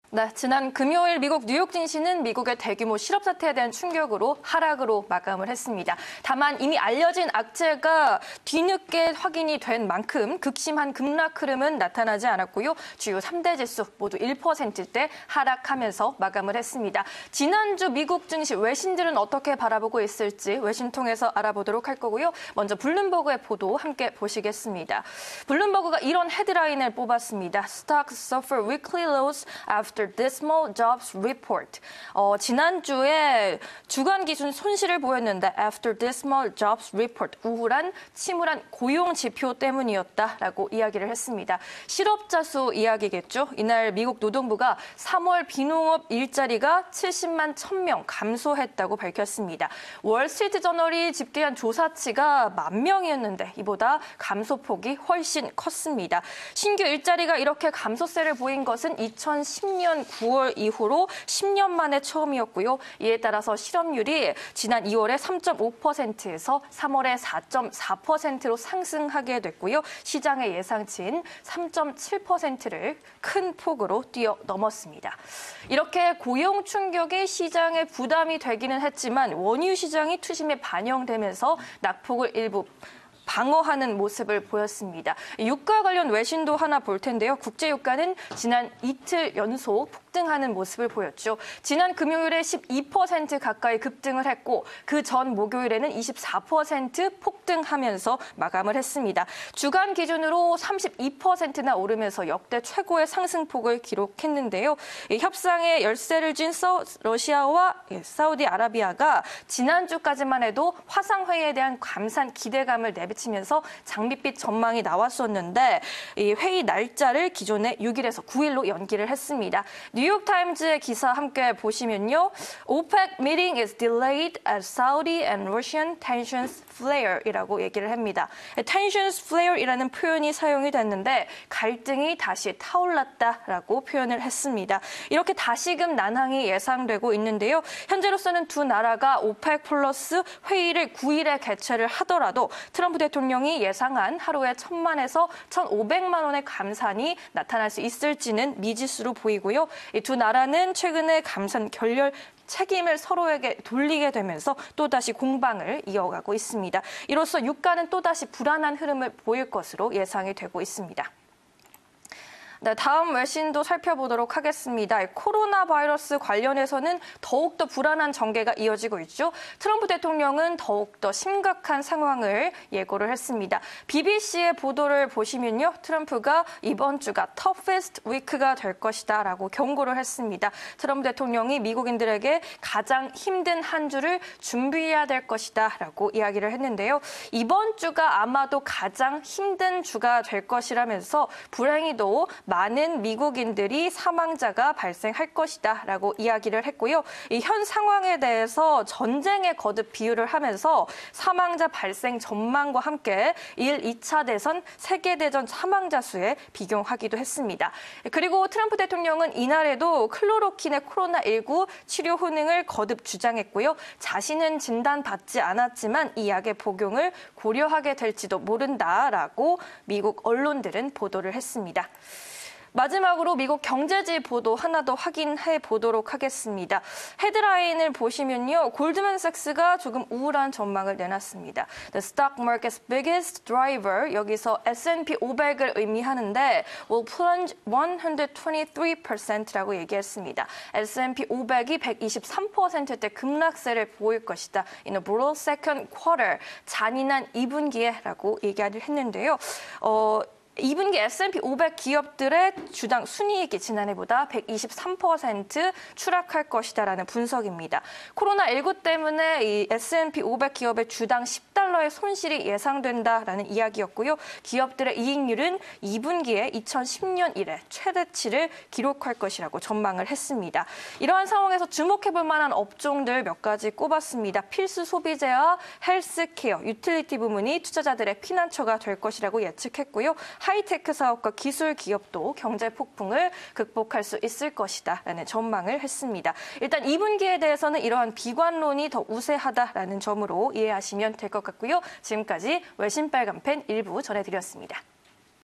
네, 지난 금요일 미국 뉴욕 증시는 미국의 대규모 실업 사태에 대한 충격으로 하락으로 마감을 했습니다. 다만 이미 알려진 악재가 뒤늦게 확인이 된 만큼 극심한 급락 흐름은 나타나지 않았고요. 주요 3대 지수 모두 1%대 하락하면서 마감을 했습니다. 지난주 미국 증시 외신들은 어떻게 바라보고 있을지 외신 통해서 알아보도록 할 거고요. 먼저 블룸버그의 보도 함께 보시겠습니다. 블룸버그가 이런 헤드라인을 뽑았습니다. Stocks suffer weekly lows after dismal jobs report. 지난주에 주간 기준 손실을 보였는데 after dismal jobs report, 우울한 침울한 고용 지표 때문이었다라고 이야기를 했습니다. 실업자 수 이야기겠죠. 이날 미국 노동부가 3월 비농업 일자리가 70만 1000명 감소했다고 밝혔습니다. 월스트리트 저널이 집계한 조사치가 10,000명이었는데 이보다 감소폭이 훨씬 컸습니다. 신규 일자리가 이렇게 감소세를 보인 것은 2010년 9월 이후로 10년 만에 처음이었고요. 이에 따라서 실업률이 지난 2월에 3.5%에서 3월에 4.4%로 상승하게 됐고요. 시장의 예상치인 3.7%를 큰 폭으로 뛰어넘었습니다. 이렇게 고용 충격이 시장에 부담이 되기는 했지만 원유 시장이 투심에 반영되면서 낙폭을 일부 방어하는 모습을 보였습니다. 유가 관련 외신도 하나 볼 텐데요. 국제유가는 지난 이틀 연속 폭등하는 모습을 보였죠. 지난 금요일에 12% 가까이 급등을 했고 그 전 목요일에는 24% 폭등하면서 마감을 했습니다. 주간 기준으로 32%나 오르면서 역대 최고의 상승폭을 기록했는데요. 협상에 열쇠를 쥔 러시아와 사우디아라비아가 지난주까지만 해도 화상회의에 대한 감산 기대감을 내비치면서 장밋빛 전망이 나왔었는데 이 회의 날짜를 기존의 6일에서 9일로 연기를 했습니다. 뉴욕타임즈의 기사 함께 보시면요. OPEC meeting is delayed as Saudi and Russian tensions flare이라고 얘기를 합니다. tensions flare이라는 표현이 사용이 됐는데 갈등이 다시 타올랐다라고 표현을 했습니다. 이렇게 다시금 난항이 예상되고 있는데요. 현재로서는 두 나라가 OPEC 플러스 회의를 9일에 개최를 하더라도 트럼프 대통령이 예상한 하루에 1,000만에서 1,500만 원의 감산이 나타날 수 있을지는 미지수로 보이고요. 이 두 나라는 최근에 감산 결렬 책임을 서로에게 돌리게 되면서 또다시 공방을 이어가고 있습니다. 이로써 유가는 또다시 불안한 흐름을 보일 것으로 예상이 되고 있습니다. 네, 다음 외신도 살펴보도록 하겠습니다. 코로나 바이러스 관련해서는 더욱더 불안한 전개가 이어지고 있죠. 트럼프 대통령은 더욱더 심각한 상황을 예고를 했습니다. BBC의 보도를 보시면요. 트럼프가 이번 주가 toughest week가 될 것이다 라고 경고를 했습니다. 트럼프 대통령이 미국인들에게 가장 힘든 한 주를 준비해야 될 것이다 라고 이야기를 했는데요. 이번 주가 아마도 가장 힘든 주가 될 것이라면서 불행히도 많은 미국인들이 사망자가 발생할 것이다 라고 이야기를 했고요. 이 현 상황에 대해서 전쟁에 거듭 비유를 하면서 사망자 발생 전망과 함께 1, 2차 대선, 세계대전 사망자 수에 비교하기도 했습니다. 그리고 트럼프 대통령은 이날에도 클로로킨의 코로나19 치료 효능을 거듭 주장했고요. 자신은 진단받지 않았지만 이 약의 복용을 고려하게 될지도 모른다라고 미국 언론들은 보도를 했습니다. 마지막으로 미국 경제지 보도 하나 더 확인해 보도록 하겠습니다. 헤드라인을 보시면요. 골드만삭스가 조금 우울한 전망을 내놨습니다. The stock market's biggest driver, 여기서 S&P 500을 의미하는데 will plunge 123%라고 얘기했습니다. S&P 500이 123%대 급락세를 보일 것이다. In a brutal second quarter, 잔인한 2분기에라고 얘기를 했는데요. 2분기 S&P 500 기업들의 주당 순이익이 지난해보다 123% 추락할 것이다라는 분석입니다. 코로나19 때문에 이 S&P 500 기업의 주당 $10의 손실이 예상된다라는 이야기였고요. 기업들의 이익률은 2분기에 2010년 이래 최대치를 기록할 것이라고 전망을 했습니다. 이러한 상황에서 주목해볼 만한 업종들 몇 가지 꼽았습니다. 필수 소비재와 헬스케어, 유틸리티 부문이 투자자들의 피난처가 될 것이라고 예측했고요. 하이테크 사업과 기술 기업도 경제 폭풍을 극복할 수 있을 것이다라는 전망을 했습니다. 일단 2분기에 대해서는 이러한 비관론이 더 우세하다라는 점으로 이해하시면 될 것 같고요. 지금까지 외신 빨간펜 일부 전해드렸습니다.